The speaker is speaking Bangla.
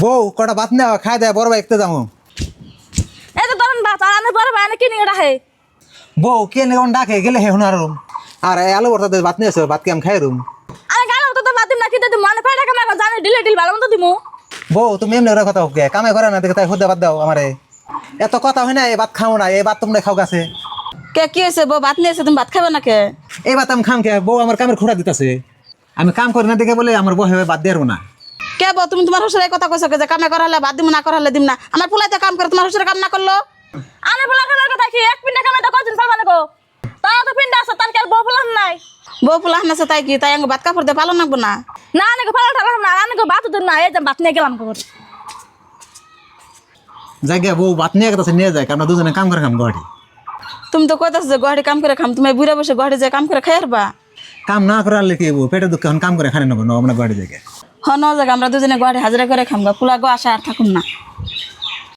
বউ কটা ভাত নেওয়া খাই দেয় বড় ভাই একটু যাবো। এই তো ধরেন ভাত আর আমি বড় ভাই না কিনে রাখে। বউ কে নেই ডাকে গেলে হে হুনার রুম আর আলু ভর্তা ভাত নিয়েছো ভাত কি আমি খাই রুম। আমি গালো তো ভাত দিম না কিনতে দিম মানে কয় টাকা মাগো জানি ডিল ভালো মতো দিমু। বউ তুমি এমনি ওরা কথা হোক কামাই করে না দেখে তাই খুদে বাদ দাও আমারে এত কথা হয় না এই ভাত খাও না এই ভাত তোমরা খাও গাছে। কে কি হয়েছে বউ ভাত নিয়েছে তুমি ভাত খাবে না কে? এই ভাত আমি খাম কে বউ আমার কামের খুঁড়া দিতেছে আমি কাম করি না দেখে বলে আমার বউ বাদ দিয়ে না। কে বউ তুমি তোমার শ্বশুরের কথা কইছো যে কামে করা হলে ভাত দিমু না করা হলে দিম না আমার পোলাইতে কাম করে তোমার শ্বশুরে কাম না করলো। আমি পোলা কামের কথা কি এক পিন্ডা কামে তো কদিন পারবা না গো তাও তো পিন্ডা আছে তার কি আর বউ পোলান নাই। বউ পোলান আছে তাই কি তাই আঙ্গ ভাত কাপড় দিয়ে পালন নাকবো না না নাকি পালন টালাম না আমি গো ভাত দিন না এই যে ভাত নিয়ে গেলাম গো জায়গা বউ ভাত নিয়ে গেছে নিয়ে যায় আমরা দুজনে কাম করে খাম গড়ি। তুমি তো কইতাছ যে গড়ি কাম করে খাম তুমি বুড়া বসে গড়ি যে কাম করে খাই আরবা কাম না করালে কি বউ পেটে দুঃখ কাম করে খানে নেবো আমরা গড়ি জায়গায় হ ন জায়গা আমরা দুজনে গড়ি হাজিরা করে খাম গা পোলা গো আশা আর থাকুম না।